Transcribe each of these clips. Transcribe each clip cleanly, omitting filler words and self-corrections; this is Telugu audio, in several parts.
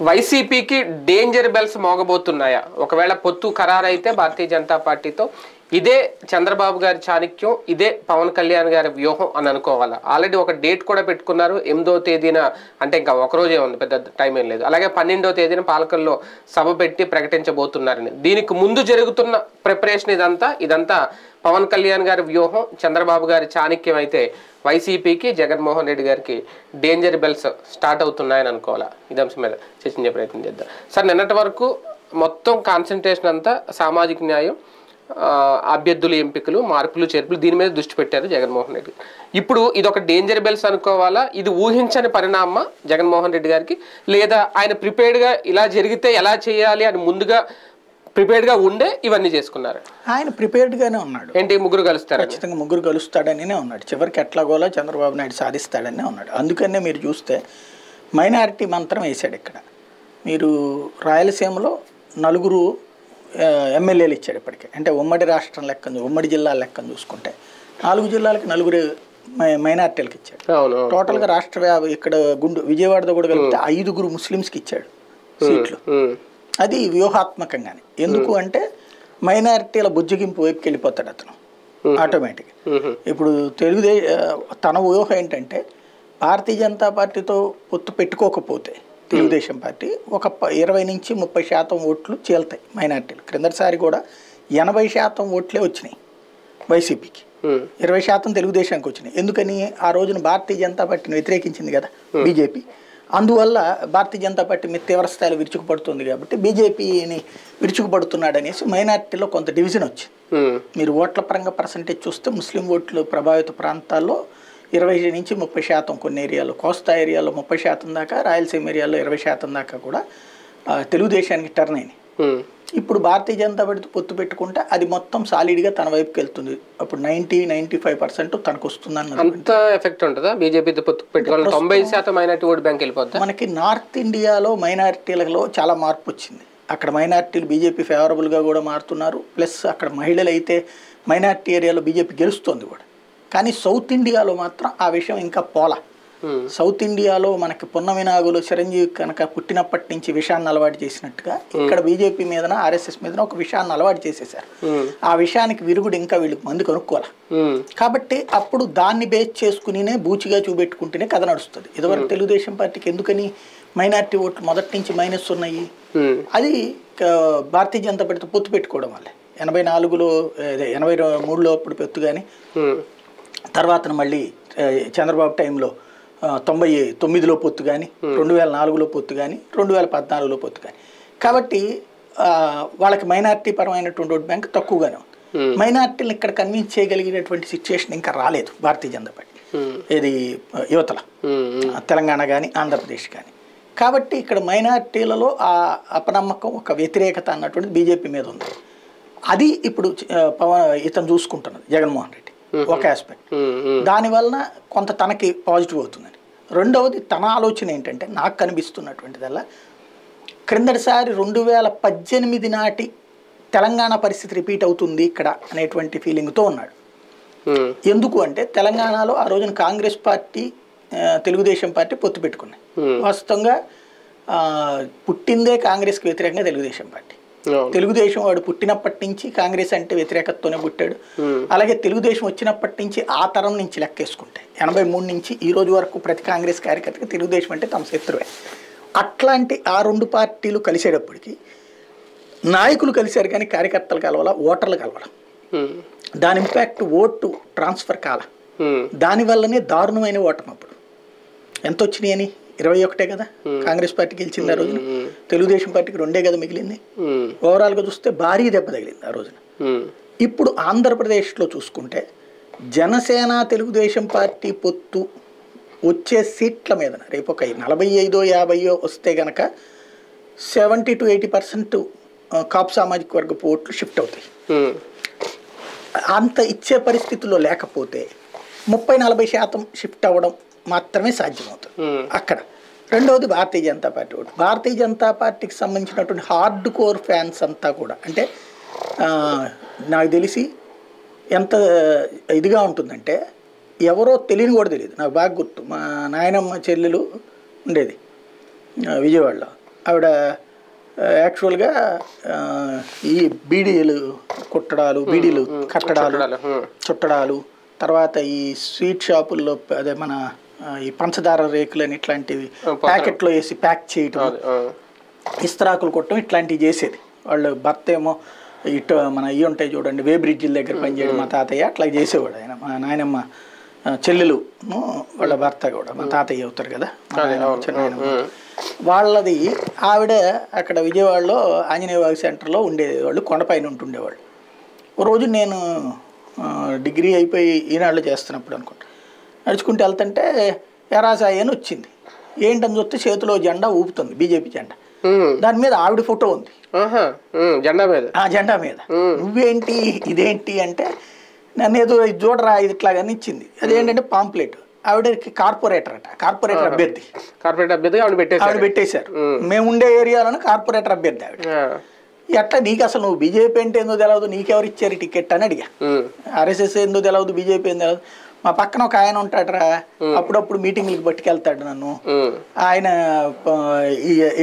వైసీపీకి డేంజర్ బెల్స్ మోగబోతున్నాయా? ఒకవేళ పొత్తు ఖరారైతే భారతీయ జనతా పార్టీతో ఇదే చంద్రబాబు గారి చాణక్యం, ఇదే పవన్ కళ్యాణ్ గారి వ్యూహం అని అనుకోవాలా? ఆల్రెడీ ఒక డేట్ కూడా పెట్టుకున్నారు, 8వ తేదీన, అంటే ఇంకా ఒకరోజే ఉంది, పెద్ద టైం ఏం లేదు. అలాగే 12వ తేదీన పాలకుల్లో సభ పెట్టి ప్రకటించబోతున్నారని. దీనికి ముందు జరుగుతున్న ప్రిపరేషన్ ఇదంతా పవన్ కళ్యాణ్ గారి వ్యూహం, చంద్రబాబు గారి చాణక్యం అయితే వైసీపీకి, జగన్మోహన్ రెడ్డి గారికి డేంజర్ బెల్స్ స్టార్ట్ అవుతున్నాయని అనుకోవాలా? ఇది అంశం మీద చర్చించే ప్రయత్నం చేద్దాం. సార్, నిన్నటి వరకు మొత్తం కాన్సన్ట్రేషన్ అంతా సామాజిక న్యాయం, అభ్యర్థుల ఎంపికలు, మార్పులు చేర్పులు, దీని మీద దృష్టి పెట్టారు జగన్మోహన్ రెడ్డి. ఇప్పుడు ఇదొక డేంజర్ బెల్స్ అనుకోవాలా? ఇది ఊహించని పరిణామం జగన్మోహన్ రెడ్డి గారికి, లేదా ఆయన ప్రిపేర్డ్గా ఇలా జరిగితే ఎలా చేయాలి అని ముందుగా ప్రిపేర్డ్గా ఉండే ఇవన్నీ చేసుకున్నారు? ఆయన ప్రిపేర్డ్గానే ఉన్నాడు. ఏంటి, ముగ్గురు కలుస్తారు, ఖచ్చితంగా ముగ్గురు కలుస్తాడనే ఉన్నాడు. చివరికి ఎట్లాగోలా చంద్రబాబు నాయుడు సాధిస్తాడనే ఉన్నాడు. అందుకనే మీరు చూస్తే మైనారిటీ మంత్రం వేశాడు ఇక్కడ. మీరు రాయలసీమలో 4 ఎమ్మెల్యేలు ఇచ్చాడు ఇప్పటికే. అంటే ఉమ్మడి రాష్ట్రం లెక్కను, ఉమ్మడి జిల్లాల లెక్కను చూసుకుంటే 4 జిల్లాలకి 4 మైనారిటీలకు ఇచ్చాడు. టోటల్గా రాష్ట్ర ఇక్కడ విజయవాడతో కూడా కలిపితే 5 ముస్లిమ్స్కి ఇచ్చాడు సీట్లు. అది వ్యూహాత్మకంగానే. ఎందుకు అంటే మైనారిటీల బుజ్జగింపు వైపుకి వెళ్ళిపోతాడు అతను ఆటోమేటిక్గా. ఇప్పుడు తన వ్యూహం ఏంటంటే భారతీయ జనతా పార్టీతో పొత్తు పెట్టుకోకపోతే తెలుగుదేశం పార్టీ ఒక 20 నుంచి 30% ఓట్లు చీల్తాయి మైనారిటీలు. క్రిందటిసారి కూడా 80% ఓట్లే వచ్చినాయి వైసీపీకి, 20% తెలుగుదేశానికి వచ్చినాయి. ఎందుకని? ఆ రోజున భారతీయ జనతా పార్టీని వ్యతిరేకించింది కదా బీజేపీ. అందువల్ల భారతీయ జనతా పార్టీ మీద తీవ్ర స్థాయిలో విరుచుకుపడుతుంది కాబట్టి బీజేపీని విరుచుకుపడుతున్నాడు అనేసి మైనారిటీలో కొంత డివిజన్ వచ్చింది. మీరు ఓట్ల పరంగా పర్సంటేజ్ చూస్తే ముస్లిం ఓట్లు ప్రభావిత ప్రాంతాల్లో 20 నుంచి 30%, కొన్ని ఏరియాలో, కోస్తా ఏరియాలో 30% దాకా, రాయలసీమ ఏరియాలో 20% దాకా కూడా తెలుగుదేశానికి టర్న్ అయినాయి. ఇప్పుడు భారతీయ జనతా పార్టీ పొత్తు పెట్టుకుంటే అది మొత్తం సాలిడ్గా తన వైపుకి వెళ్తుంది. అప్పుడు 90-95% తనకు వస్తుందని. అంత ఎఫెక్ట్ ఉంటుందా బీజేపీతో పొత్తు పెట్టుకోవాలి? 90% మైనారిటీ ఓట్ బ్యాంక్ వెళ్ళిపోతుంది. మనకి నార్త్ ఇండియాలో మైనారిటీలలో చాలా మార్పు వచ్చింది. అక్కడ మైనారిటీలు బీజేపీ ఫేవరబుల్గా కూడా మారుతున్నారు. ప్లస్ అక్కడ మహిళలు అయితే మైనారిటీ ఏరియాలో బీజేపీ గెలుస్తుంది కూడా. కానీ సౌత్ ఇండియాలో మాత్రం ఆ విషయం ఇంకా పోలా. సౌత్ ఇండియాలో మనకి పున్నమి నాగులు చిరంజీవి కనుక పుట్టినప్పటి నుంచి విషయాన్ని అలవాటు చేసినట్టుగా ఇక్కడ బీజేపీ మీదన, ఆర్ఎస్ఎస్ మీదన ఒక విషయాన్ని అలవాటు చేసేసారు. ఆ విషయానికి విరుగుడు ఇంకా వీళ్ళకి మంది కనుక్కోవాలి. కాబట్టి అప్పుడు దాన్ని బేస్ చేసుకునినే బూచిగా చూపెట్టుకుంటేనే కథ నడుస్తుంది. ఇదివరకు తెలుగుదేశం పార్టీకి ఎందుకని మైనారిటీ ఓట్లు మొదటి నుంచి మైనస్ ఉన్నాయి? అది భారతీయ జనతా పార్టీతో పొత్తు పెట్టుకోవడం వల్లే. 84లో 83లో అప్పుడు పొత్తు కానీ, తర్వాత మళ్ళీ చంద్రబాబు టైంలో 99లో పొత్తు కానీ, 2004లో పొత్తు కానీ, 2014లో పొత్తు కానీ. కాబట్టి వాళ్ళకి మైనారిటీ పరమైనటువంటి ఓట్ బ్యాంక్ తక్కువగానే ఉంది. మైనారిటీలను ఇక్కడ కన్విన్స్ చేయగలిగినటువంటి సిచ్యువేషన్ ఇంకా రాలేదు భారతీయ జనతా పార్టీ, ఇది యువతల, తెలంగాణ కానీ ఆంధ్రప్రదేశ్ కానీ. కాబట్టి ఇక్కడ మైనారిటీలలో ఆ అపనమ్మకం, ఒక వ్యతిరేకత అన్నటువంటిది బీజేపీ మీద ఉంది. అది ఇప్పుడు ఇతను చూసుకుంటున్నది జగన్మోహన్ రెడ్డి ఒక ఆస్పెక్ట్. దానివలన కొంత తనకి పాజిటివ్ అవుతుందని. రెండవది తన ఆలోచన ఏంటంటే, నాకు కనిపిస్తున్నటువంటిదల్లా క్రిందటిసారి 2018 నాటి తెలంగాణ పరిస్థితి రిపీట్ అవుతుంది ఇక్కడ అనేటువంటి ఫీలింగ్తో ఉన్నాడు. ఎందుకు అంటే తెలంగాణలో ఆ రోజున కాంగ్రెస్ పార్టీ, తెలుగుదేశం పార్టీ పొత్తు పెట్టుకున్నాయి. వాస్తవంగా పుట్టిందే కాంగ్రెస్కి వ్యతిరేకంగా తెలుగుదేశం పార్టీ. తెలుగుదేశం వాడు పుట్టినప్పటి నుంచి కాంగ్రెస్ అంటే వ్యతిరేకతతోనే పుట్టాడు. అలాగే తెలుగుదేశం వచ్చినప్పటి నుంచి ఆ తరం నుంచి లెక్కేసుకుంటే 83 నుంచి ఈ రోజు వరకు ప్రతి కాంగ్రెస్ కార్యకర్తకి తెలుగుదేశం అంటే తమ శత్రువే. అట్లాంటి ఆ 2 పార్టీలు కలిసేటప్పటికి నాయకులు కలిశారు కానీ కార్యకర్తలు కలవాల, ఓటర్లు కలవాల. దాని ఇంపాక్ట్ ఓటు ట్రాన్స్ఫర్ కాల. దానివల్లనే దారుణమైన ఓటమి. అప్పుడు ఎంత వచ్చినాయి అని 21 కదా కాంగ్రెస్ పార్టీ గెలిచింది ఆ రోజున. తెలుగుదేశం పార్టీకి 2 కదా మిగిలింది. ఓవరాల్గా చూస్తే భారీ దెబ్బ తగిలింది ఆ రోజున. ఇప్పుడు ఆంధ్రప్రదేశ్లో చూసుకుంటే జనసేన తెలుగుదేశం పార్టీ పొత్తు వచ్చే సీట్ల మీద రేపు ఒక 45-50 వస్తే గనక 70-80% కాపు సామాజిక వర్గపు ఓట్లు షిఫ్ట్ అవుతాయి. అంత ఇచ్చే పరిస్థితుల్లో లేకపోతే 30-40% షిఫ్ట్ అవ్వడం మాత్రమే సాధ్యమవుతుంది అక్కడ. రెండవది భారతీయ జనతా పార్టీ ఓటు. భారతీయ జనతా పార్టీకి సంబంధించినటువంటి హార్డ్ కోర్ ఫ్యాన్స్ అంతా కూడా, అంటే నాకు తెలిసి ఎంత ఇదిగా ఉంటుందంటే, ఎవరో తెలియని కూడా తెలియదు. నాకు బాగా గుర్తు, మా నాయనమ్మ చెల్లెలు ఉండేది విజయవాడలో. ఆవిడ యాక్చువల్గా ఈ బీడీలు కుట్టడాలు, బీడీలు కట్టడాలు, చుట్టడాలు, తర్వాత ఈ స్వీట్ షాపుల్లో అదే మన ఈ పంచదార రేకులని ఇట్లాంటివి ప్యాకెట్లో వేసి ప్యాక్ చేయటం, ఇస్తరాకులు కొట్టడం ఇట్లాంటివి చేసేది. వాళ్ళు భర్త ఏమో ఇటు మన ఇవి ఉంటాయి చూడండి, వే బ్రిడ్జిల దగ్గర పనిచేయడం మా తాతయ్య అట్లా చేసేవాడు. ఆయన మా నాయనమ్మ చెల్లెలు వాళ్ళ భర్త కూడా మా తాతయ్య అవుతారు కదా, చిన్నాయనమ్మ వాళ్ళది. ఆవిడ అక్కడ విజయవాడలో ఆంజనేయ వాగు సెంటర్లో ఉండేవాళ్ళు, కొండపైన ఉంటుండేవాళ్ళు. ఓ రోజు నేను డిగ్రీ అయిపోయి ఈనాళ్ళు చేస్తున్నప్పుడు అనుకుంటా నడుచుకుంటూ వెళ్తుంటే ఎరాసాయి అని వచ్చింది. ఏంటని చూస్తే చేతిలో జెండా ఊపుతుంది, బీజేపీ జెండా. దాని మీద ఆవిడ ఫోటో ఉంది జెండా మీద. జెండా మీద నువ్వేంటి ఇదేంటి అంటే నన్ను ఏదో ఇది చూడరా ఇది ఇట్లాగని ఇచ్చింది. అదేంటంటే పాంప్లెట్. ఆవిడకి కార్పొరేటర్ అట, కార్పొరేటర్ అభ్యర్థి. ఆవిడ పెట్టేశారు. మేము ఉండే ఏరియాలోనే కార్పొరేటర్ అభ్యర్థి ఆవిడ. ఎట్లా నీకు అసలు నువ్వు బీజేపీ అంటే ఏందో తెలియదు, నీకెవరు ఇచ్చారు టికెట్ అని అడిగా. ఆర్ఎస్ఎస్ ఏందో తెలియదు, బీజేపీ ఏందో తెలియదు. మా పక్కన ఒక ఆయన ఉంటాడరా, అప్పుడప్పుడు మీటింగ్లకు పట్టుకెళ్తాడు నన్ను. ఆయన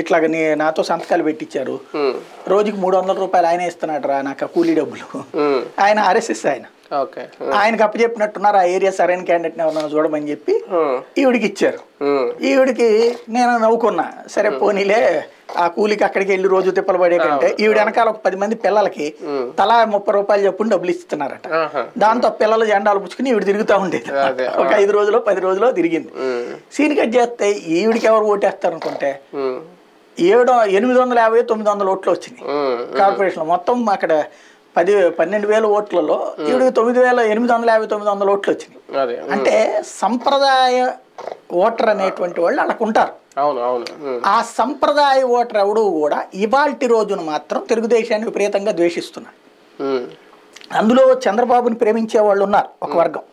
ఇట్లాగ నాతో సంతకాలు పెట్టించారు. రోజుకి 300 రూపాయలు ఆయన ఇస్తున్నాడు రా నాకు కూలీ డబ్బులు. ఆయన ఆర్ఎస్ఎస్ ఆయన. ఆయనకు అప్పచెప్పినట్టున్నారు, ఆ ఏరియా సరైన క్యాండిడేట్ ఎవరన్నా చూడమని చెప్పి ఈవిడికి ఇచ్చారు. ఈవిడికి నేను నవ్వుకున్నా, సరే పోనీలే ఆ కూలికి అక్కడికి వెళ్ళి రోజు తిప్పలు పడే కంటే ఈవిడ వెనకాల ఒక 10 మంది పిల్లలకి తలా 30 రూపాయలు చెప్పుని డబ్బులు ఇస్తున్నారట. దాంతో పిల్లలు జెండాలు పుచ్చుకుని ఈవిడ తిరుగుతూ ఉండేది. ఒక 5 రోజులో 10 రోజులో తిరిగింది. సీన్ కట్ చేస్తే ఈవిడికి ఎవరు ఓటేస్తారు అనుకుంటే 850 900 ఓట్లు వచ్చినాయి కార్పొరేషన్ మొత్తం. అక్కడ 12,000 ఓట్లలో ఈవిడికి 9,850 900 ఓట్లు వచ్చినాయి. అంటే సంప్రదాయ ఓటర్ అనేటువంటి వాళ్ళు వాళ్ళకు ఉంటారు. ఆ సంప్రదాయ ఓటర్ ఎవడు కూడా ఇవాల్టి రోజున మాత్రం తెలుగుదేశాన్ని విపరీతంగా ద్వేషిస్తున్నాడు. అందులో చంద్రబాబుని ప్రేమించే వాళ్ళు ఉన్నారు ఒక వర్గం,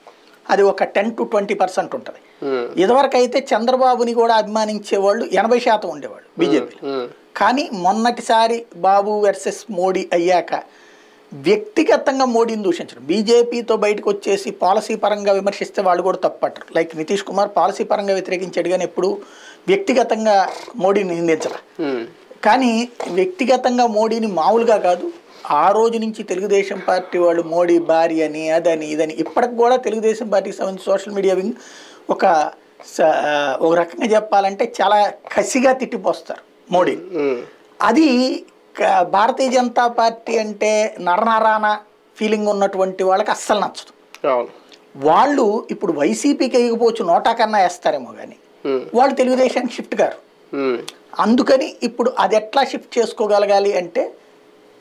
అది ఒక 10 to 20% ఉంటుంది. ఇదివరకు అయితే చంద్రబాబుని కూడా అభిమానించే వాళ్ళు 80% ఉండేవాళ్ళు బీజేపీ. కానీ మొన్నటిసారి బాబు వర్సెస్ మోడీ అయ్యాక వ్యక్తిగతంగా మోడీని దూషించడం, బీజేపీతో బయటకు వచ్చేసి పాలసీ పరంగా విమర్శిస్తే వాళ్ళు కూడా తప్పట్టరు. లైక్ నితీష్ కుమార్ పాలసీ పరంగా వ్యతిరేకించాడు కానీ ఎప్పుడు వ్యక్తిగతంగా మోడీని నిందించరు. కానీ వ్యక్తిగతంగా మోడీని మామూలుగా కాదు, ఆ రోజు నుంచి తెలుగుదేశం పార్టీ వాళ్ళు మోడీ భార్య అని అదని ఇదని ఇప్పటికి కూడా తెలుగుదేశం పార్టీకి సంబంధించి సోషల్ మీడియా వింగ్ ఒక రకంగా చెప్పాలంటే చాలా కసిగా తిట్టిపోస్తారు మోడీ. అది భారతీయ జనతా పార్టీ అంటే నరనారాయణ ఫీలింగ్ ఉన్నటువంటి వాళ్ళకి అస్సలు నచ్చదు. వాళ్ళు ఇప్పుడు వైసీపీకి ఎగిపోవచ్చు నోటా కన్నా వేస్తారేమో కానీ వాళ్ళు తెలుగుదేశానికి షిఫ్ట్ గారు. అందుకని ఇప్పుడు అది ఎట్లా షిఫ్ట్ చేసుకోగలగాలి అంటే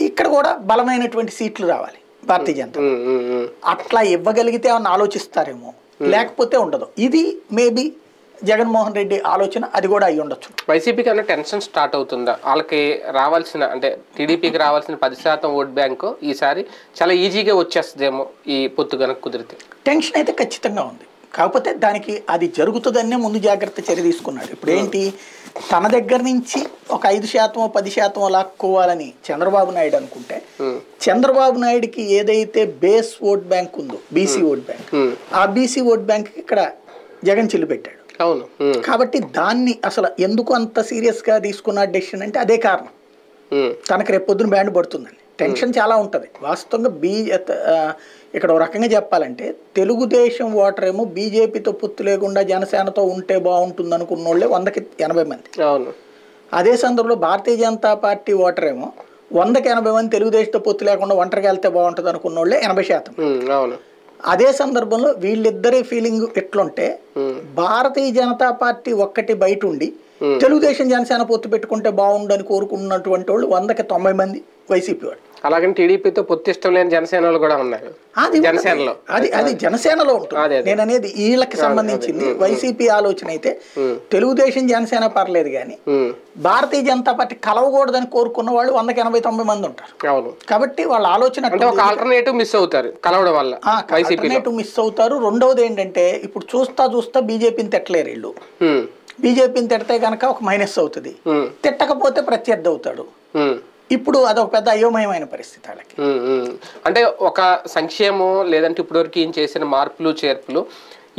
ఇక్కడ కూడా బలమైనటువంటి సీట్లు రావాలి భారతీయ జనతా. అట్లా ఇవ్వగలిగితే ఏమన్నా ఆలోచిస్తారేమో, లేకపోతే ఉండదు. ఇది మేబీ జగన్మోహన్ రెడ్డి ఆలోచన, అది కూడా అయ్యి ఉండొచ్చు. వైసీపీకి అన్న టెన్షన్ స్టార్ట్ అవుతుందా? వాళ్ళకి రావాల్సిన అంటే టీడీపీకి రావాల్సిన 10% ఓట్ బ్యాంకు ఈసారి చాలా ఈజీగా వచ్చేస్తుందేమో ఈ పొత్తు కనుక కుదిరితే. టెన్షన్ అయితే ఖచ్చితంగా ఉంది. కాకపోతే దానికి అది జరుగుతుందనే ముందు జాగ్రత్త చర్య తీసుకున్నాడు. ఇప్పుడు ఏంటి, తన దగ్గర నుంచి ఒక 5% 10% లాక్కోవాలని చంద్రబాబు నాయుడు అనుకుంటే, చంద్రబాబు నాయుడుకి ఏదైతే బేస్ ఓట్ బ్యాంక్ ఉందో బీసీ ఓట్ బ్యాంక్, ఆ బీసీ ఓట్ బ్యాంక్ ఇక్కడ జగన్ చిల్లు పెట్టాడు. కాబట్టి దాన్ని అసలు ఎందుకు అంత సీరియస్ గా తీసుకున్న డెసిషన్ అంటే అదే కారణం. తనకు రేపు పొద్దున బ్యాండ్ పడుతుందని టెన్షన్ చాలా ఉంటుంది. వాస్తవంగా ఇక్కడ ఒక రకంగా చెప్పాలంటే తెలుగుదేశం ఓటర్ ఏమో బీజేపీతో పొత్తు లేకుండా జనసేనతో ఉంటే బాగుంటుంది అనుకున్న వాళ్ళే 100కి 80 మంది. అదే సందర్భంలో భారతీయ జనతా పార్టీ ఓటర్ ఏమో 100కి 80 మంది తెలుగుదేశంతో పొత్తు లేకుండా ఒంటరిగా వెళ్తే బాగుంటుంది అనుకున్న వాళ్ళే 80%. అదే సందర్భంలో వీళ్ళిద్దరి ఫీలింగ్ ఎట్లుంటే భారతీయ జనతా పార్టీ ఒక్కటి బయట ఉండి తెలుగుదేశం జనసేన పొత్తు పెట్టుకుంటే బాగుండని కోరుకున్నటువంటి వాళ్ళు 100కి 90 మంది వైసీపీ వాళ్ళు. అలాగని టీడీపీతో పొత్తు ఇష్టం లేని జనసేనలు కూడా ఉన్నారు. అది జనసేనలో ఉంటుంది. నేను అనేది వీళ్ళకి సంబంధించింది. వైసీపీ ఆలోచన అయితే తెలుగుదేశం జనసేన పర్లేదు కానీ భారతీయ జనతా పార్టీ కలవకూడదని కోరుకున్న వాళ్ళు 100కి 80 90 మంది ఉంటారు. కాబట్టి వాళ్ళ ఆలోచన ఆల్టర్నేటివ్ మిస్ అవుతారు కలవడం వల్ల. ఆల్టర్నేటివ్ మిస్ అవుతారు. రెండవది ఏంటంటే ఇప్పుడు చూస్తా బీజేపీని తిట్టలేరు వీళ్ళు. బీజేపీని తిడితే కనుక ఒక మైనస్ అవుతుంది, తిట్టకపోతే ప్రత్యర్థి అవుతాడు. ఇప్పుడు అదొక పెద్ద అయోమయమైన పరిస్థితి వాళ్ళకి. అంటే ఒక సంక్షేమం లేదంటే ఇప్పటివరకు ఏం చేసిన మార్పులు చేర్పులు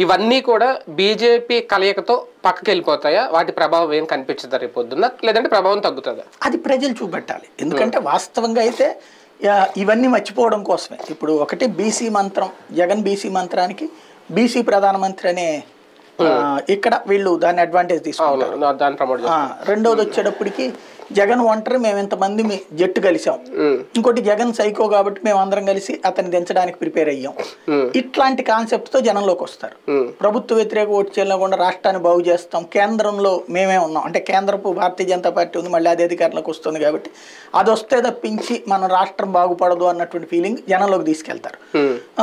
ఇవన్నీ కూడా బీజేపీ కలయికతో పక్కకి వెళ్ళిపోతాయా? వాటి ప్రభావం ఏం కనిపించదా రేపు పొద్దున్న, లేదంటే ప్రభావం తగ్గుతుందా? అది ప్రజలు చూపెట్టాలి. ఎందుకంటే వాస్తవంగా అయితే ఇవన్నీ మర్చిపోవడం కోసమే. ఇప్పుడు ఒకటి బీసీ మంత్రం, జగన్ బీసీ మంత్రానికి బీసీ ప్రధానమంత్రి అనే ఇక్కడ వీళ్ళు దాన్ని అడ్వాంటేజ్ తీసుకుంటారు. రెండోది వచ్చేటప్పటికి జగన్ ఒంటరి, మేము ఇంతమంది జట్టు కలిసాం. ఇంకోటి జగన్ సైకో కాబట్టి మేము అందరం కలిసి అతన్ని దించడానికి ప్రిపేర్ అయ్యాం. ఇట్లాంటి కాన్సెప్ట్ తో జనంలోకి వస్తారు. ప్రభుత్వ వ్యతిరేక ఓటు చేయకుండా రాష్ట్రాన్ని బాగు చేస్తాం, కేంద్రంలో మేమే ఉన్నాం అంటే కేంద్రపు భారతీయ జనతా పార్టీ ఉంది, మళ్ళీ అదే అధికారంలోకి వస్తుంది కాబట్టి అది వస్తే తప్పించి మన రాష్ట్రం బాగుపడదు అన్నటువంటి ఫీలింగ్ జనంలోకి తీసుకెళ్తారు.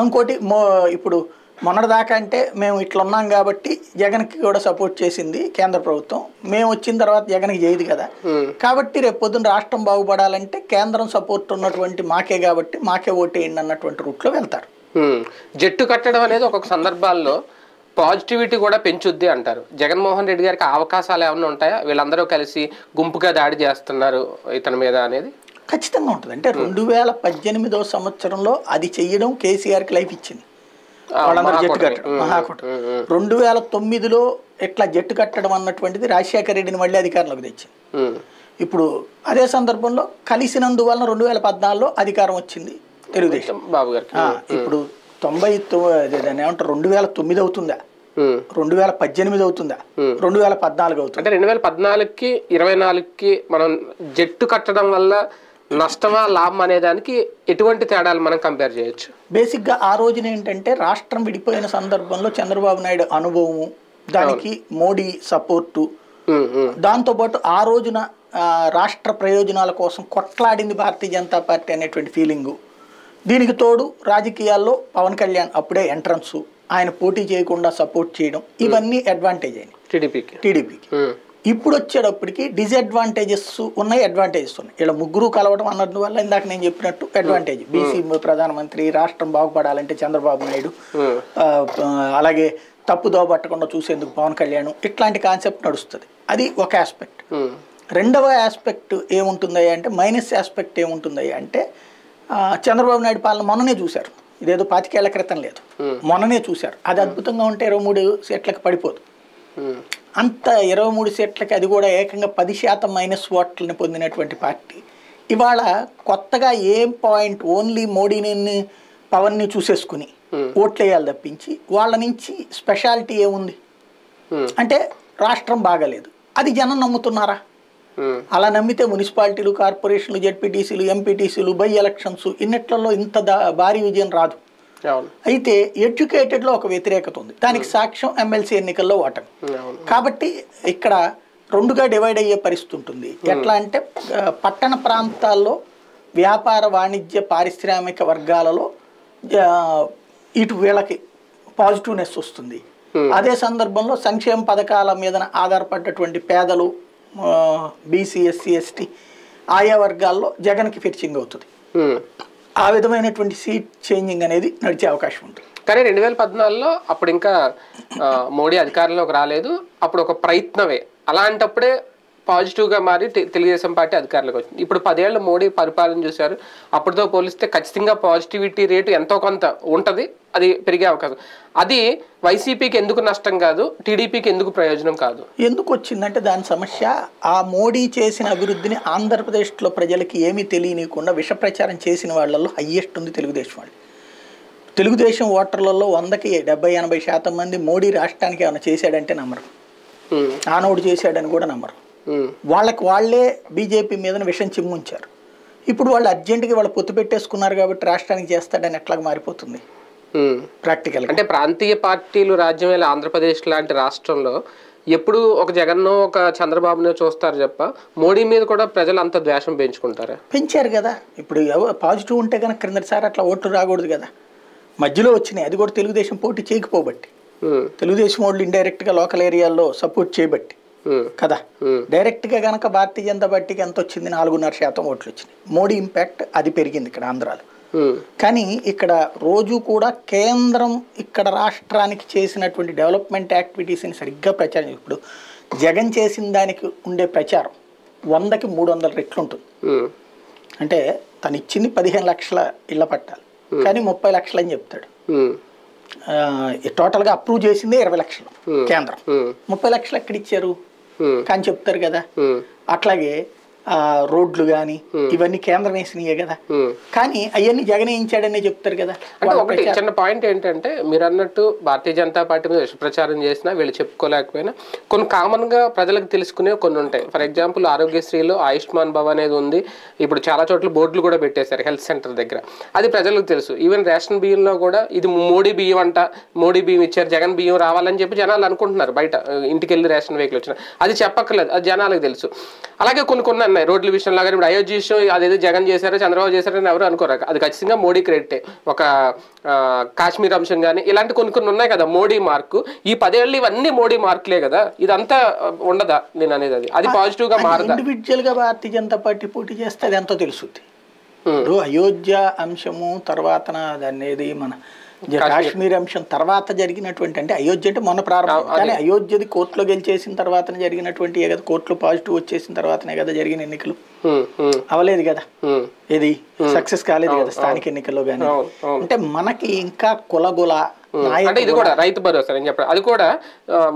ఇంకోటి ఇప్పుడు మొన్నటిదాకా అంటే మేము ఇట్లా ఉన్నాం కాబట్టి జగన్కి కూడా సపోర్ట్ చేసింది కేంద్ర ప్రభుత్వం, మేము వచ్చిన తర్వాత జగన్కి చేయదు కదా, కాబట్టి రేపు పొద్దున్న రాష్ట్రం బాగుపడాలంటే కేంద్రం సపోర్ట్ ఉన్నటువంటి మాకే కాబట్టి మాకే ఓటేయండి అన్నటువంటి రూట్లో వెళ్తారు. జట్టు కట్టడం అనేది ఒక్కొక్క సందర్భాల్లో పాజిటివిటీ కూడా పెంచుద్ది అంటారు. జగన్మోహన్ రెడ్డి గారికి అవకాశాలు ఏమైనా ఉంటాయా? వీళ్ళందరూ కలిసి గుంపుగా దాడి చేస్తున్నారు ఇతని మీద అనేది ఖచ్చితంగా ఉంటుంది. అంటే 2018 సంవత్సరంలో అది చెయ్యడం కేసీఆర్కి లైఫ్ ఇచ్చింది, వాళ్ళందరూ జట్టు కట్టడం మహాకూటమి. 2009లో ఇట్లా జట్టు కట్టడం అన్నటువంటిది రాజశేఖర రెడ్డిని మళ్ళీ అధికారంలోకి తెచ్చింది. ఇప్పుడు అదే సందర్భంలో కలిసినందువలన 2014లో అధికారం వచ్చింది తెలుగుదేశం బాబు గారికి. ఇప్పుడు 99 ఏమంటారు 2009 అవుతుందా, 2018 అవుతుందా, 2014 అవుతుంది. అంటే 2014కి 24కి మనం జట్టు కట్టడం వల్ల నష్టమా లాభం అనే దానికి ఎటువంటి తేడాలు మనం కంపేర్ చేయొచ్చు? బేసిక్గా ఆ రోజున ఏంటంటే రాష్ట్రం విడిపోయిన సందర్భంలో చంద్రబాబు నాయుడు అనుభవము, దానికి మోడీ సపోర్టు, దాంతోపాటు ఆ రోజున రాష్ట్ర ప్రయోజనాల కోసం కొట్లాడింది భారతీయ జనతా పార్టీ అనేటువంటి ఫీలింగు, దీనికి తోడు రాజకీయాల్లో పవన్ కళ్యాణ్ అప్పుడే ఎంట్రన్స్, ఆయన పోటీ చేయకుండా సపోర్ట్ చేయడం, ఇవన్నీ అడ్వాంటేజ్ అయినాయి టీడీపీకి. ఇప్పుడు వచ్చేటప్పటికి డిసడ్వాంటేజెస్ ఉన్నాయి, అడ్వాంటేజెస్ ఉన్నాయి. ఇలా ముగ్గురు కలవడం అన్నందువల్ల ఇందాక నేను చెప్పినట్టు అడ్వాంటేజ్, బీసీ ప్రధానమంత్రి, రాష్ట్రం బాగుపడాలంటే చంద్రబాబు నాయుడు, అలాగే తప్పుదో పట్టకుండా చూసేందుకు పవన్ కళ్యాణ్, ఇట్లాంటి కాన్సెప్ట్ నడుస్తుంది. అది ఒక ఆస్పెక్ట్. రెండవ ఆస్పెక్ట్ ఏముంటుంది అంటే, మైనస్ ఆస్పెక్ట్ ఏముంటుంది అంటే, చంద్రబాబు నాయుడు పాలన మొన్ననే చూశారు, ఇదేదో 25 ఏళ్ల క్రితం లేదు, మొన్ననే చూశారు. అది అద్భుతంగా ఉంటే 23 సీట్లకు పడిపోదు. అంత 23 సీట్లకి, అది కూడా ఏకంగా 10% మైనస్ ఓట్లని పొందినటువంటి పార్టీ ఇవాళ కొత్తగా ఏం పాయింట్, ఓన్లీ మోడీని పవన్ని చూసేసుకుని ఓట్లు వేయాలి తప్పించి వాళ్ళ నుంచి స్పెషాలిటీ ఏముంది అంటే రాష్ట్రం బాగాలేదు. అది జనం నమ్ముతున్నారా? అలా నమ్మితే మున్సిపాలిటీలు, కార్పొరేషన్లు, జెడ్పీటీసీలు, ఎంపీటీసీలు, బై ఎలక్షన్స్ ఇన్నిట్లలో ఇంత భారీ విజయం రాదు. అయితే ఎడ్యుకేటెడ్లో ఒక వ్యతిరేకత ఉంది, దానికి సాక్ష్యం ఎమ్మెల్సీ ఎన్నికల్లో ఓటమి. కాబట్టి ఇక్కడ రెండుగా డివైడ్ అయ్యే పరిస్థితి ఉంటుంది. ఎట్లా అంటే పట్టణ ప్రాంతాల్లో వ్యాపార, వాణిజ్య, పారిశ్రామిక వర్గాలలో ఇటు వీళ్ళకి పాజిటివ్నెస్ వస్తుంది. అదే సందర్భంలో సంక్షేమ పథకాల మీద ఆధారపడ్డటువంటి పేదలు, బీసీ, ఎస్సీ, ఎస్టీ ఆయా వర్గాల్లో జగన్కి ఫిర్చింగ్ అవుతుంది. ఆ విధమైనటువంటి సీట్ చేంజింగ్ అనేది నడిచే అవకాశం ఉంటుంది. కానీ 2014లో అప్పుడు ఇంకా మోడీ అధికారంలోకి రాలేదు, అప్పుడు ఒక ప్రయత్నమే. అలాంటప్పుడే పాజిటివ్గా మారి తెలుగుదేశం పార్టీ అధికారంలోకి వచ్చింది. ఇప్పుడు 10 ఏళ్ళు మోడీ పరిపాలన చూశారు, అప్పటితో పోలిస్తే ఖచ్చితంగా పాజిటివిటీ రేటు ఎంతో కొంత ఉంటుంది, అది పెరిగే అవకాశం. అది వైసీపీకి ఎందుకు నష్టం కాదు, టీడీపీకి ఎందుకు ప్రయోజనం కాదు? ఎందుకు వచ్చిందంటే దాని సమస్య, ఆ మోడీ చేసిన అభివృద్ధిని ఆంధ్రప్రదేశ్లో ప్రజలకి ఏమీ తెలియనియకుండా విష ప్రచారం చేసిన వాళ్ళల్లో హయ్యెస్ట్ ఉంది తెలుగుదేశం వాళ్ళు. తెలుగుదేశం ఓటర్లలో 100కి 70-80% మంది మోడీ రాష్ట్రానికి ఏమైనా చేశాడంటే నమ్మరు, ఆనోడు చేశాడని కూడా నమ్మరు. వాళ్ళకి వాళ్ళే బీజేపీ మీద విషం చిమ్ముంచారు. ఇప్పుడు వాళ్ళు అర్జెంటుగా వాళ్ళు పొత్తు పెట్టేసుకున్నారు కాబట్టి రాష్ట్రానికి చేస్తాడని ఎట్లాగా మారిపోతుంది ప్రాక్టికల్. అంటే ప్రాంతీయ పార్టీలు రాజ్యమేలా ఆంధ్రప్రదేశ్ లాంటి రాష్ట్రంలో ఎప్పుడు ఒక జగన్నో ఒక చంద్రబాబునో చూస్తారు తప్ప మోడీ మీద కూడా ప్రజలు అంత ద్వేషం పెంచుకుంటారా? పెంచారు కదా. ఇప్పుడు పాజిటివ్ ఉంటే కనుక క్రిందటిసారి అట్లా ఓట్లు రాకూడదు కదా, మధ్యలో వచ్చినాయి. అది కూడా తెలుగుదేశం పోటీ చేయకపోబట్టి, తెలుగుదేశం వాళ్ళు ఇండైరెక్ట్గా లోకల్ ఏరియాల్లో సపోర్ట్ చేయబట్టి కదా. డైరెక్ట్గా కనుక భారతీయ జనతా పార్టీకి ఎంత వచ్చింది? 4.5% ఓట్లు వచ్చినాయి. మోడీ ఇంపాక్ట్ అది పెరిగింది ఇక్కడ ఆంధ్రాలో. కానీ ఇక్కడ రోజు కూడా కేంద్రం ఇక్కడ రాష్ట్రానికి చేసినటువంటి డెవలప్మెంట్ యాక్టివిటీస్ని సరిగ్గా ప్రచారం, ఇప్పుడు జగన్ చేసిన దానికి ఉండే ప్రచారం 100కి 300 రెట్లు ఉంటుంది. అంటే తను ఇచ్చింది 15 లక్షల ఇళ్ల పట్టాలు, కానీ 30 లక్షలు అని చెప్తాడు. టోటల్గా అప్రూవ్ చేసిందే 20 లక్షలు కేంద్రం, 30 లక్షలు ఎక్కడ ఇచ్చారు కానీ చెప్తారు కదా. అట్లాగే రోడ్లు కానీ ఇవన్నీ కేంద్రం వేసినాయే కదా, కానీ అవన్నీ జగన్ వేయించాడనే చెప్తారు కదా. అంటే ఒకటి చిన్న పాయింట్ ఏంటంటే మీరు అన్నట్టు భారతీయ జనతా పార్టీ మీద విషప్రచారం చేసినా వీళ్ళు చెప్పుకోలేకపోయినా కొన్ని కామన్ గా ప్రజలకు తెలుసుకునే కొన్ని ఉంటాయి. ఫర్ ఎగ్జాంపుల్ ఆరోగ్యశ్రీలో ఆయుష్మాన్ భవ్ అనేది ఉంది, ఇప్పుడు చాలా చోట్ల బోర్డులు కూడా పెట్టేశారు హెల్త్ సెంటర్ దగ్గర, అది ప్రజలకు తెలుసు. ఈవెన్ రేషన్ బియ్యంలో కూడా ఇది మోడీ బియ్యం అంట, మోడీ బియ్యం ఇచ్చారు, జగన్ బియ్యం రావాలని చెప్పి జనాలు అనుకుంటున్నారు. బయట ఇంటికి వెళ్ళి రేషన్ వెహికల్ వచ్చిన అది చెప్పక్కర్లేదు, అది జనాలకు తెలుసు. అలాగే కొన్ని ఉన్నాయి రోడ్ల విషయంలో కానీ ఇప్పుడు అయోధ్య విషయం అదేదో జగన్ చేశారో చంద్రబాబు చేశారని ఎవరు అనుకోరు, అది ఖచ్చితంగా మోడీ క్రెడిటే. ఒక కాశ్మీర్ అంశం కానీ ఇలాంటి కొన్ని ఉన్నాయి కదా మోడీ మార్కు. ఈ 10 ఏళ్ళు ఇవన్నీ మోడీ మార్కులే కదా, ఇదంతా ఉండదా నేను అనేది, అది పాజిటివ్ గా మారదా? ఇండివిజువల్ గా భారతీయ జనతా పార్టీ పోటీ చేస్తే అది ఎంతో తెలుస్తుంది. ఇప్పుడు అయోధ్య అంశము తర్వాత అనేది మన కాశ్మీర్ అంశం తర్వాత జరిగినటువంటి, అంటే అయోధ్య అంటే మొన్న ప్రారంభం, కానీ అయోధ్యది కోర్టులో గెలిచేసిన తర్వాత జరిగినటువంటి కదా, కోర్టులో పాజిటివ్ వచ్చేసిన తర్వాతనే కదా జరిగిన ఎన్నికలు, అవలేదు కదా, ఇది సక్సెస్ కాలేదు కదా స్థానిక ఎన్నికల్లో కానీ. అంటే మనకి ఇంకా కులగుల అంటే ఇది కూడా రైతు భరోసా నేను చెప్పాను, అది కూడా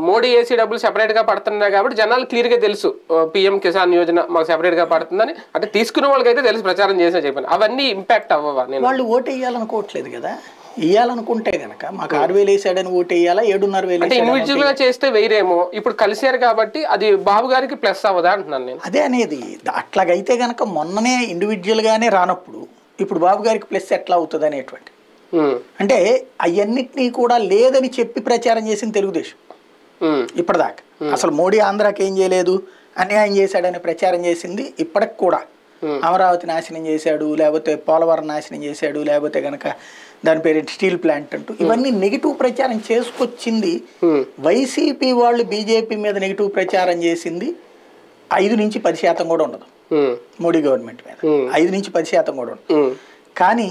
మోడీ ఏసీ డబ్బులు సెపరేట్ గా పడుతున్నాయి కాబట్టి జనాలు క్లియర్ గా తెలుసు పిఎం కిసాన్ యోజన మాకు సెపరేట్ గా పడుతుందని, అంటే తీసుకునే వాళ్ళకి అయితే తెలుసు, ప్రచారం చేసినా చెప్పాను. అవన్నీ ఇంపాక్ట్ అవ్వవా? వాళ్ళు ఓటు వేయాలనుకోవట్లేదు కదా, ఇయ్యాలనుకుంటే గనక మాకు 6,000 వేసాడని ఓటు వేయాలా, 7,500 అంటే ఇండివిజువల్ గా చేస్తే వేరేమో, ఇప్పుడు కలిసారు కాబట్టి అది బాబు గారికి ప్లస్ అవ్వదా అంటున్నాను నేను. అదే అనేది, అట్లాగైతే గనక మొన్ననే ఇండివిజువల్ గానే రానప్పుడు ఇప్పుడు బాబు గారికి ప్లస్ ఎట్లా అవుతుంది అనేటువంటి, అంటే అవన్నిటినీ కూడా లేదని చెప్పి ప్రచారం చేసింది తెలుగుదేశం ఇప్పటిదాకా. అసలు మోడీ ఆంధ్రాకి ఏం చేయలేదు, అన్యాయం చేశాడని ప్రచారం చేసింది ఇప్పటికి కూడా. అమరావతి నాశనం చేశాడు, లేకపోతే పోలవరం నాశనం చేశాడు, లేకపోతే గనక దాని పేరు స్టీల్ ప్లాంట్ అంటూ ఇవన్నీ నెగిటివ్ ప్రచారం చేసుకొచ్చింది వైసీపీ వాళ్ళు. బీజేపీ మీద నెగిటివ్ ప్రచారం చేసింది 5 నుంచి 10% కూడా ఉండదు మోడీ గవర్నమెంట్ మీద, 5 నుంచి 10% కూడా ఉండదు. కానీ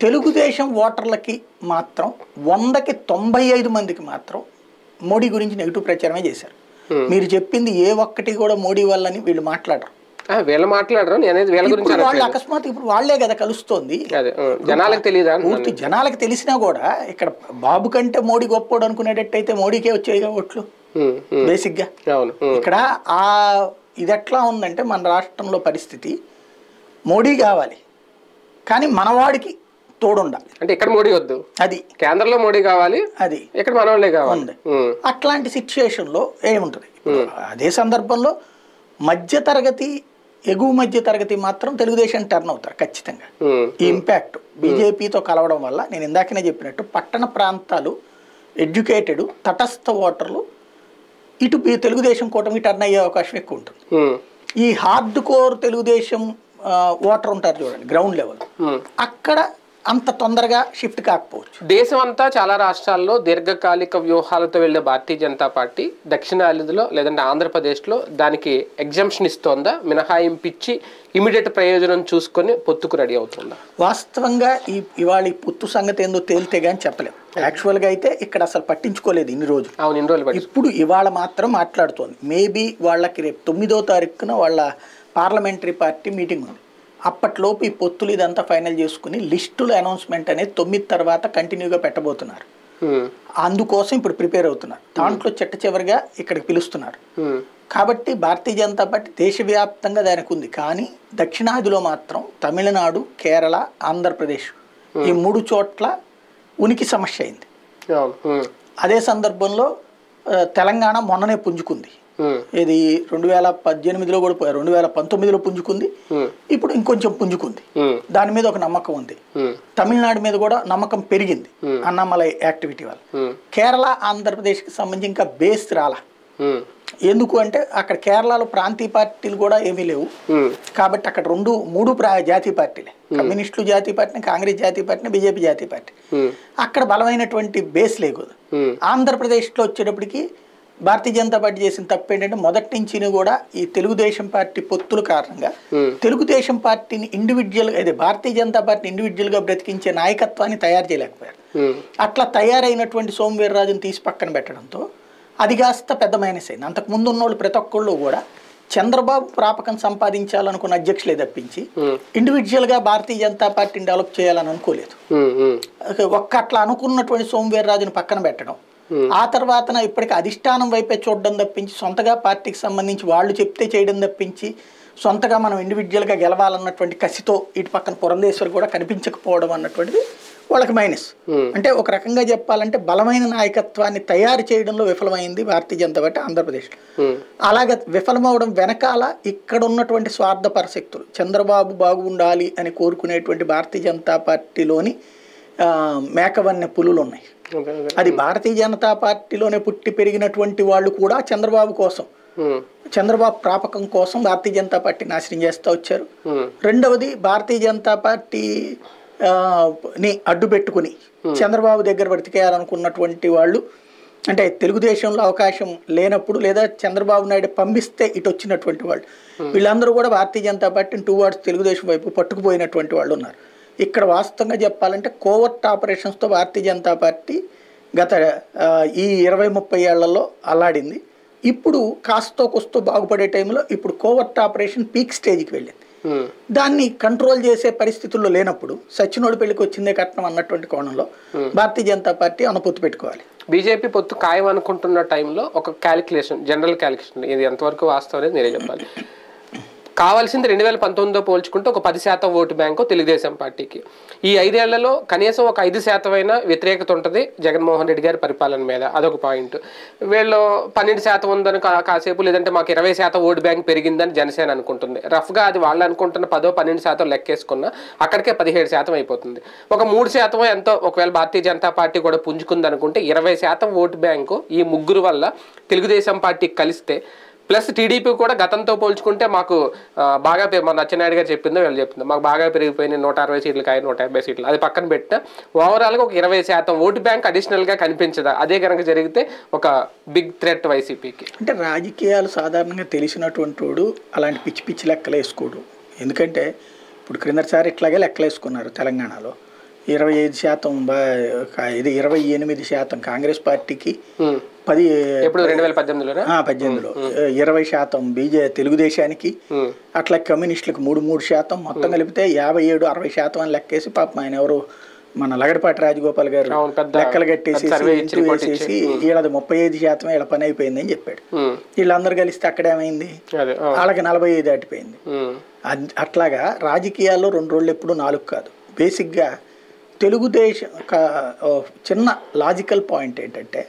తెలుగుదేశం ఓటర్లకి మాత్రం 100కి 95 మందికి మాత్రం మోడీ గురించి నెగిటివ్ ప్రచారమే చేశారు. మీరు చెప్పింది ఏ ఒక్కటి కూడా మోడీ వల్లని వీళ్ళు మాట్లాడరు, వీళ్ళు మాట్లాడరు. వాళ్ళు అకస్మాత్ ఇప్పుడు వాళ్లే కదా కలుస్తోంది, జనాలకు తెలియదా? పూర్తి జనాలకు తెలిసినా కూడా ఇక్కడ బాబు కంటే మోడీ గొప్పోడు అనుకునేటట్టయితే మోడీకే వచ్చాయిగా ఓట్లు బేసిక్ గా. ఇక్కడ ఇది ఎట్లా ఉందంటే మన రాష్ట్రంలో పరిస్థితి, మోడీ కావాలి కానీ మనవాడికి తోడుండాలి. అంటే ఇక్కడ మోడీ వద్దు, అది కేంద్రంలో మోడీ కావాలి, అది ఇక్కడ మనవాళ్ళే కావాలి. అట్లాంటి సిచ్యుయేషన్ లో ఏముంటది. అదే సందర్భంలో మధ్యతరగతి ఎగువ మధ్య తరగతి మాత్రం తెలుగుదేశం టర్న్ అవుతారు ఖచ్చితంగా. ఈ ఇంపాక్ట్ బీజేపీతో కలవడం వల్ల నేను ఇందాకనే చెప్పినట్టు పట్టణ ప్రాంతాలు ఎడ్యుకేటెడ్ తటస్థ ఓటర్లు ఇటు తెలుగుదేశం కూటమి టర్న్ అయ్యే అవకాశం ఎక్కువ ఉంటుంది. ఈ హార్డ్ కోర్ తెలుగుదేశం ఓటర్ ఉంటారు చూడండి గ్రౌండ్ లెవెల్, అక్కడ అంత తొందరగా షిఫ్ట్ కాకపోవచ్చు. దేశం అంతా చాలా రాష్ట్రాల్లో దీర్ఘకాలిక వ్యూహాలతో వెళ్లే భారతీయ జనతా పార్టీ దక్షిణాదిలో లేదంటే ఆంధ్రప్రదేశ్లో దానికి ఎగ్జంప్షన్ ఇస్తోందా, మినహాయింపు ఇచ్చి ఇమీడియట్ ప్రయోజనం చూసుకొని పొత్తుకు రెడీ అవుతుందా? వాస్తవంగా ఇవాళ ఈ పొత్తు సంగతి ఏందో తేలితే గానీ చెప్పలేము. యాక్చువల్గా అయితే ఇక్కడ అసలు పట్టించుకోలేదు ఇన్ని రోజులు. ఇప్పుడు ఇవాళ మాత్రం మాట్లాడుతోంది. మేబీ వాళ్ళకి రేపు 9వ తారీఖున వాళ్ళ పార్లమెంటరీ పార్టీ మీటింగ్ ఉంది. అప్పట్లోపు ఈ పొత్తులు ఇదంతా ఫైనల్ చేసుకుని లిస్టుల అనౌన్స్మెంట్ అనేది 9 తర్వాత కంటిన్యూగా పెట్టబోతున్నారు. అందుకోసం ఇప్పుడు ప్రిపేర్ అవుతున్నారు. దాంట్లో చిట్ట చివరిగా ఇక్కడికి పిలుస్తున్నారు. కాబట్టి భారతీయ జనతా పార్టీ దేశవ్యాప్తంగా దానికి ఉంది. కానీ దక్షిణాదిలో మాత్రం తమిళనాడు, కేరళ, ఆంధ్రప్రదేశ్ ఈ 3 చోట్ల ఉనికి సమస్య అయింది. అదే సందర్భంలో తెలంగాణ మొన్ననే పుంజుకుంది. ఇది 2018లో కూడా 2019లో పుంజుకుంది. ఇప్పుడు ఇంకొంచెం పుంజుకుంది. దాని మీద ఒక నమ్మకం ఉంది. తమిళనాడు మీద కూడా నమ్మకం పెరిగింది అన్నామలై యాక్టివిటీ వల్ల. కేరళ, ఆంధ్రప్రదేశ్కి సంబంధించి ఇంకా బేస్ రాలా. ఎందుకు అంటే అక్కడ కేరళలో ప్రాంతీయ పార్టీలు కూడా ఏమీ లేవు. కాబట్టి అక్కడ 2-3 జాతీయ పార్టీలే, కమ్యూనిస్టులు జాతీయ పార్టీని, కాంగ్రెస్ జాతీయ పార్టీని, బీజేపీ జాతీయ పార్టీ. అక్కడ బలమైనటువంటి బేస్ లేదు. ఆంధ్రప్రదేశ్లో వచ్చేటప్పటికి భారతీయ జనతా పార్టీ చేసిన తప్పు ఏంటంటే మొదటి నుంచి కూడా ఈ తెలుగుదేశం పార్టీ పొత్తుల కారణంగా తెలుగుదేశం పార్టీని ఇండివిజువల్ అదే భారతీయ జనతా పార్టీని ఇండివిజువల్ గా బ్రతికించే నాయకత్వాన్ని తయారు చేయలేకపోయారు. అట్లా తయారైనటువంటి సోమవీర్రాజుని తీసి పక్కన పెట్టడంతో అది కాస్త పెద్ద మైనస్ అయింది. అంతకుముందు ఉన్నోళ్ళు ప్రతి ఒక్కళ్ళు కూడా చంద్రబాబు ప్రాపకం సంపాదించాలనుకున్న అధ్యక్షులే తప్పించి ఇండివిజువల్గా భారతీయ జనతా పార్టీని డెవలప్ చేయాలని అనుకోలేదు. అట్లా అనుకున్నటువంటి సోమవీర్రాజుని పక్కన పెట్టడం, ఆ తర్వాత ఇప్పటికి అధిష్టానం వైపే చూడడం తప్పించి సొంతగా పార్టీకి సంబంధించి వాళ్ళు చెప్తే చేయడం తప్పించి సొంతగా మనం ఇండివిజువల్గా గెలవాలన్నటువంటి కసితో ఇటు పక్కన పురంధేశ్వరి కూడా కనిపించకపోవడం అన్నటువంటిది వాళ్ళకి మైనస్. అంటే ఒక రకంగా చెప్పాలంటే బలమైన నాయకత్వాన్ని తయారు చేయడంలో విఫలమైంది భారతీయ జనతా పార్టీ ఆంధ్రప్రదేశ్లో. అలాగే విఫలమవడం వెనకాల ఇక్కడ ఉన్నటువంటి స్వార్థపర శక్తులు, చంద్రబాబు బాగుండాలి అని కోరుకునేటువంటి భారతీయ జనతా పార్టీలోని మేకవన్నె పులులు ఉన్నాయి. అది భారతీయ జనతా పార్టీలోనే పుట్టి పెరిగినటువంటి వాళ్ళు కూడా చంద్రబాబు కోసం, చంద్రబాబు ప్రాపకం కోసం భారతీయ జనతా పార్టీ నాశనం చేస్తూ వచ్చారు. రెండవది భారతీయ జనతా పార్టీ ని అడ్డు పెట్టుకుని చంద్రబాబు దగ్గర బ్రతికేయాలనుకున్నటువంటి వాళ్ళు, అంటే తెలుగుదేశంలో అవకాశం లేనప్పుడు లేదా చంద్రబాబు నాయుడు పంపిస్తే ఇటు వచ్చినటువంటి వాళ్ళు, వీళ్ళందరూ కూడా భారతీయ జనతా పార్టీని టువర్డ్స్ తెలుగుదేశం వైపు పట్టుకుపోయినటువంటి వాళ్ళు ఉన్నారు. ఇక్కడ వాస్తవంగా చెప్పాలంటే కోవర్ట్ ఆపరేషన్స్తో భారతీయ జనతా పార్టీ గత ఈ 20-30 ఏళ్లలో అల్లాడింది. ఇప్పుడు కాస్తో కొస్తో బాగుపడే టైంలో ఇప్పుడు కోవర్ట్ ఆపరేషన్ పీక్ స్టేజ్కి వెళ్ళింది. దాన్ని కంట్రోల్ చేసే పరిస్థితుల్లో లేనప్పుడు సచ్చినోడి పెళ్లికి వచ్చిందే కట్నం అన్నటువంటి కోణంలో భారతీయ జనతా పార్టీ అనుపొత్తు పెట్టుకోవాలి. బీజేపీ పొత్తు ఖాయం అనుకుంటున్న టైంలో ఒక క్యాలిక్యులేషన్, జనరల్ క్యాలిక్యులేషన్, ఇది ఎంతవరకు వాస్తవం అనేది నేనే చెప్పాలి. కావాల్సింది 2019తో పోల్చుకుంటే ఒక 10% ఓటు బ్యాంకు తెలుగుదేశం పార్టీకి. ఈ 5 ఏళ్లలో కనీసం ఒక 5% అయినా వ్యతిరేకత ఉంటుంది జగన్మోహన్ రెడ్డి గారి పరిపాలన మీద, అదొక పాయింట్. వీళ్ళు 12% ఉందని కాసేపు, లేదంటే మాకు 20% ఓటు బ్యాంక్ పెరిగిందని జనసేన అనుకుంటుంది. రఫ్గా అది వాళ్ళు అనుకుంటున్న 10-12% లెక్కేసుకున్నా అక్కడికే 17% అయిపోతుంది. ఒక 3% ఎంతో ఒకవేళ భారతీయ జనతా పార్టీ కూడా పుంజుకుంది అనుకుంటే 20% ఓటు బ్యాంకు ఈ ముగ్గురు వల్ల తెలుగుదేశం పార్టీకి కలిస్తే, ప్లస్ టీడీపీ కూడా గతంతో పోల్చుకుంటే మాకు బాగా మన అచ్చెన్నాయుడు గారు చెప్పిందో వీళ్ళు చెప్పిందో మాకు బాగా పెరిగిపోయినాయి, 160 సీట్లు కాయ 150 సీట్లు, అది పక్కన పెట్టిన ఓవరాల్గా ఒక 20% ఓటు బ్యాంక్ అడిషనల్గా కనిపించదా? అదే కనుక జరిగితే ఒక బిగ్ థ్రెట్ వైసీపీకి. అంటే రాజకీయాలు సాధారణంగా తెలిసినటువంటి వాడు అలాంటి పిచ్చి పిచ్చి లెక్కలు వేసుకోడు. ఎందుకంటే ఇప్పుడు క్రిందసారి ఇట్లాగే లెక్కలు వేసుకున్నారు తెలంగాణలో 25%, ఇది 28% కాంగ్రెస్ పార్టీకి, 2018లో 20% తెలుగుదేశానికి, అట్లా కమ్యూనిస్టులకు 3% మొత్తం కలిపితే 57-60% అని లెక్కేసి పాపం ఆయన ఎవరు మన లగడపాటి రాజగోపాల్ గారు లెక్కలు కట్టేసి వేసేసి వీళ్ళది 35% వీళ్ళ పని అయిపోయిందని చెప్పాడు. వీళ్ళందరూ కలిస్తే అక్కడేమైంది, వాళ్ళకి 45 దాటిపోయింది. అట్లాగా రాజకీయాల్లో 2 రోజులు ఎప్పుడు 4 కాదు. బేసిక్గా తెలుగుదేశం చిన్న లాజికల్ పాయింట్ ఏంటంటే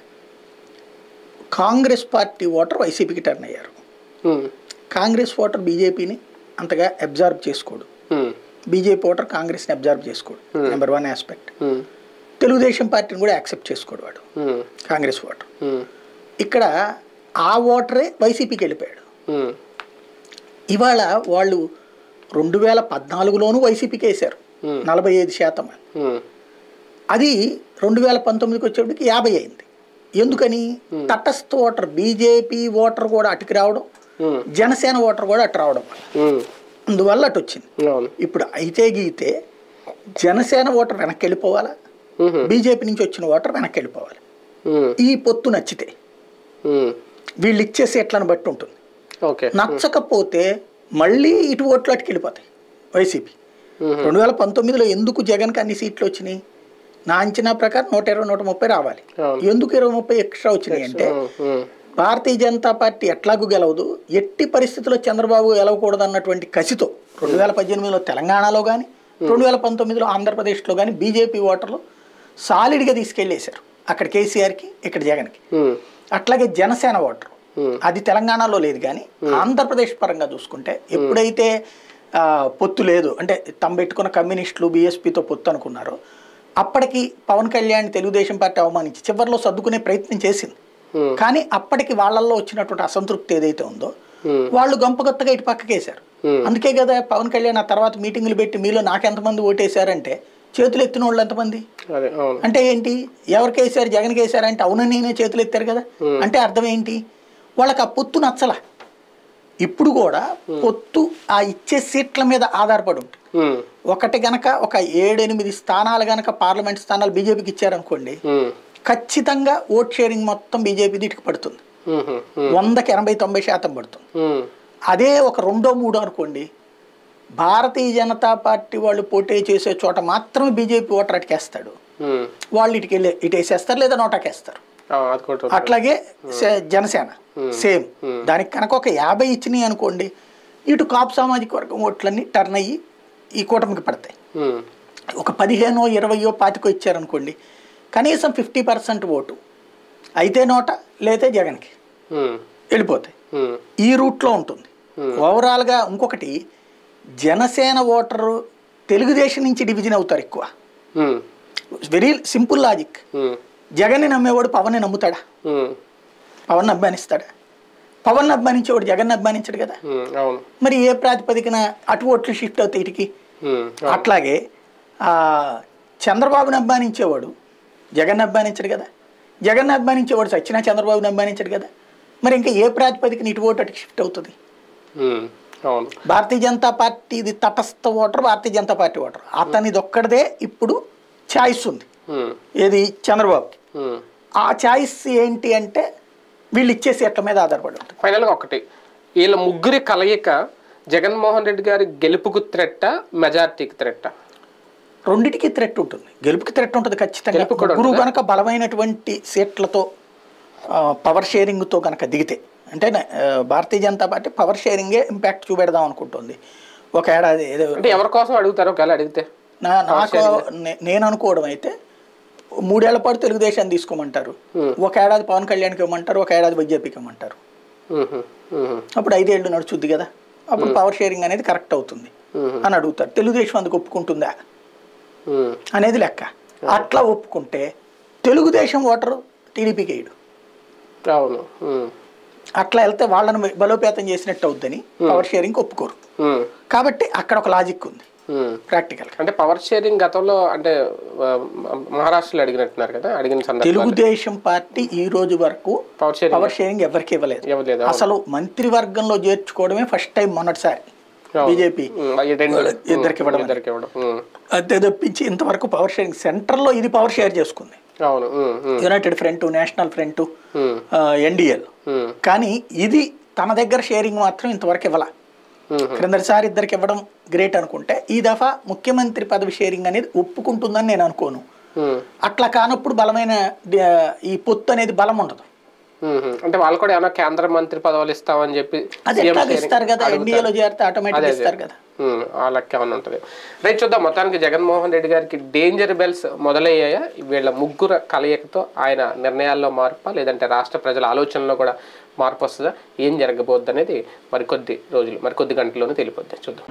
కాంగ్రెస్ పార్టీ ఓటర్ వైసీపీకి టర్న్ అయ్యారు. కాంగ్రెస్ ఓటర్ బీజేపీని అంతగా అబ్జర్వ్ చేసుకోడు, బీజేపీ ఓటర్ కాంగ్రెస్ని అబ్జర్వ్ చేసుకోడు. Number 1 aspect. తెలుగుదేశం పార్టీని కూడా యాక్సెప్ట్ చేసుకోడు వాడు కాంగ్రెస్ ఓటర్. ఇక్కడ ఆ ఓటరే వైసీపీకి వెళ్ళిపోయాడు. ఇవాళ వాళ్ళు 2014లోనూ వైసీపీకి వేశారు 45%. అది 2019కి వచ్చేప్పటికి 50 అయింది. ఎందుకని? తటస్థ ఓటర్ బీజేపీ ఓటర్ కూడా అటుకు రావడం, జనసేన ఓటర్ కూడా అటు రావడం అందువల్ల అటు వచ్చింది. ఇప్పుడు అయితే గీతే జనసేన ఓటర్ వెనక్కి వెళ్ళిపోవాలా, బీజేపీ నుంచి వచ్చిన ఓటర్ వెనక్కి వెళ్ళిపోవాలి. ఈ పొత్తు నచ్చితే వీళ్ళు ఇచ్చే సీట్లను బట్టి ఉంటుంది. నచ్చకపోతే మళ్ళీ ఇటు ఓట్లు అటుకు వెళ్ళిపోతాయి వైసీపీ. 2019లో ఎందుకు జగన్కి అన్ని సీట్లు వచ్చినాయి? నా అంచనా ప్రకారం 120-130 రావాలి. ఎందుకు 20-30 ఎక్స్ట్రా వచ్చినాయి అంటే భారతీయ జనతా పార్టీ ఎట్లాగూ గెలవదు, ఎట్టి పరిస్థితుల్లో చంద్రబాబు గెలవకూడదు అన్నటువంటి కసితో 2018లో తెలంగాణలో కానీ 2019లో ఆంధ్రప్రదేశ్లో కానీ బీజేపీ ఓటర్లు సాలిడ్గా తీసుకెళ్ళేశారు. అక్కడ కేసీఆర్కి, ఇక్కడ జగన్కి. అట్లాగే జనసేన ఓటరు అది తెలంగాణలో లేదు కానీ ఆంధ్రప్రదేశ్ పరంగా చూసుకుంటే ఎప్పుడైతే పొత్తు లేదు అంటే తమ పెట్టుకున్న కమ్యూనిస్టులు బీఎస్పీతో పొత్తు అనుకున్నారో అప్పటికి పవన్ కళ్యాణ్ తెలుగుదేశం పార్టీ అవమానించి చివరిలో సర్దుకునే ప్రయత్నం చేసింది. కానీ అప్పటికి వాళ్ళల్లో వచ్చినటువంటి అసంతృప్తి ఏదైతే ఉందో వాళ్ళు గంపగొత్తగా ఇటు పక్కకేశారు. అందుకే కదా పవన్ కళ్యాణ్ ఆ తర్వాత మీటింగులు పెట్టి మీలో నాకెంతమంది ఓటేశారంటే చేతులు ఎత్తిన వాళ్ళు ఎంతమంది అంటే ఏంటి, ఎవరికి వేసారు, జగన్కి వేసారంటే అవునని నేనే చేతులు ఎత్తారు కదా అంటే అర్థం ఏంటి, వాళ్ళకి ఆ పొత్తు నచ్చల. ఇప్పుడు కూడా పొత్తు ఆ ఇచ్చే సీట్ల మీద ఆధారపడి ఉంటుంది. ఒకటి గనక ఒక 7-8 స్థానాలు గనక పార్లమెంట్ స్థానాలు బీజేపీకి ఇచ్చారనుకోండి, ఖచ్చితంగా ఓట్ షేరింగ్ మొత్తం బీజేపీ ఇటుకు పడుతుంది. 100కి 80-90% పడుతుంది. అదే ఒక రెండో మూడో అనుకోండి, భారతీయ జనతా పార్టీ వాళ్ళు పోటీ చేసే చోట మాత్రమే బీజేపీ ఓటర్ అటుకేస్తాడు, వాళ్ళు ఇటు వేసేస్తారు లేదా నోటాకేస్తారు. అట్లాగే జనసేన సేమ్. దానికి కనుక ఒక 50 ఇచ్చినాయి అనుకోండి, ఇటు కాపు సామాజిక వర్గం ఓట్లన్నీ టర్న్ అయ్యి ఈ కూటమికి పడతాయి. ఒక 15, 20, 25 ఇచ్చారనుకోండి, కనీసం 50% ఓటు అయితే నోట లేతే జగన్కి వెళ్ళిపోతాయి. ఈ రూట్లో ఉంటుంది ఓవరాల్గా. ఇంకొకటి, జనసేన ఓటరు తెలుగుదేశం నుంచి డివిజన్ అవుతారు ఎక్కువ. Very simple logic. జగన్ని నమ్మేవాడు పవన్ని నమ్ముతాడా? పవన్ అభిమానిస్తాడా? పవన్ అభిమానించేవాడు జగన్ అభిమానించడు కదా. మరి ఏ ప్రాతిపదికన అటు ఓట్లు షిఫ్ట్ అవుతాయి ఇటుకి? అట్లాగే చంద్రబాబుని అభిమానించేవాడు జగన్ అభిమానించడు కదా, జగన్ అభిమానించేవాడు సచ్చినా చంద్రబాబుని అభిమానించడు కదా. మరి ఇంకా ఏ ప్రాతిపదికన ఇటు ఓటు అటుకి షిఫ్ట్ అవుతుంది? భారతీయ జనతా పార్టీది తటస్థ voter Bharatiya Janata party voter, అతనిది ఒక్కడదే ఇప్పుడు ఛాయిస్ ఉంది. ఏది? చంద్రబాబుకి. ఆ ఛాయిస్ ఏంటి అంటే వీళ్ళు ఇచ్చే సీట్ల మీద ఆధారపడి ఉంటుంది. ఫైనల్గా ఒకటి, వీళ్ళ ముగ్గురి కలయిక జగన్మోహన్ రెడ్డి గారి గెలుపుకు థ్రెట్టా, మెజార్టీకి థ్రెట్టా? రెండిటికి థ్రెట్ ఉంటుంది. గెలుపుకి థ్రెట్ ఉంటుంది ఖచ్చితంగా. ముగ్గురు కనుక బలమైనటువంటి సీట్లతో పవర్ షేరింగ్తో కనుక దిగితే, అంటే Bharatiya Janata party power షేరింగే impact చూపెడదాం అనుకుంటుంది. ఒక ఏడాది ఏదో అంటే ఎవరి కోసం అడుగుతారు ఒకవేళ అడిగితే? నాకు నేను అనుకోవడం అయితే 3 ఏళ్ల పాటు తెలుగుదేశాన్ని తీసుకోమంటారు, ఒక ఏడాది పవన్ కళ్యాణ్కి ఇవ్వమంటారు, ఒక ఏడాది బీజేపీకి ఇవ్వమంటారు. అప్పుడు 5 ఏళ్ళు నడుచుద్ది కదా, అప్పుడు పవర్ షేరింగ్ అనేది కరెక్ట్ అవుతుంది అని అడుగుతారు. తెలుగుదేశం అందుకు ఒప్పుకుంటుందా అనేది లెక్క. అట్లా ఒప్పుకుంటే తెలుగుదేశం ఓటరు టీడీపీకి వేయడు. అట్లా వెళ్తే వాళ్ళని బలోపేతం చేసినట్టు అవుద్దని పవర్ షేరింగ్ ఒప్పుకోరు. కాబట్టి అక్కడ ఒక లాజిక్ ఉంది ప్రాక్టికల్. అంటే పవర్ షేరింగ్ గతంలో అంటే మహారాష్ట్రలో అడిగినట్టున్నారు కదా, అడిగిన సందర్భంలో తెలుగుదేశం పార్టీ ఈ రోజు వరకు పవర్ షేరింగ్ ఎవరికి ఇవ్వలేదు. అసలు మంత్రివర్గంలో చేర్చుకోవడమే ఫస్ట్ టైం మొన్నటిసారి బీజేపీ ఇద్దరికి ఇవ్వడం. అంతే తప్పించి ఇంతవరకు పవర్ షేరింగ్ సెంట్రల్లో ఇది పవర్ షేర్ చేసుకుంది United front, national front, NDL. కానీ ఇది తన దగ్గర షేరింగ్ మాత్రం ఇంతవరకు ఇవ్వాల. క్రిందటిసారి ఇద్దరికి ఇవ్వడం గ్రేట్ అనుకుంటే, ఈ దఫా ముఖ్యమంత్రి పదవి షేరింగ్ అనేది ఒప్పుకుంటుందని నేను అనుకోను. అట్లా కానప్పుడు బలమైన ఈ పొత్తు అనేది బలం ఉండదు. అంటే వాళ్ళు కూడా ఏమైనా కేంద్ర మంత్రి పదవులు ఇస్తామని చెప్పి అది ఇస్తారు కదా, ఎన్డీఏలో చేరితే ఆటోమేటిక్ ఇస్తారు కదా, ఆ లెక్క ఏమన్నా ఉంటుంది. రైట్, చూద్దాం. మొత్తానికి జగన్మోహన్ రెడ్డి గారికి డేంజర్ బెల్స్ మొదలయ్యాయా? వీళ్ళ ముగ్గురు కలయికతో ఆయన నిర్ణయాల్లో మార్పా, లేదంటే రాష్ట్ర ప్రజల ఆలోచనలో కూడా మార్పు వస్తుందా? ఏం జరగబోద్ది అనేది మరికొద్ది గంటల్లోనే తెలిపోద్ది. చూద్దాం.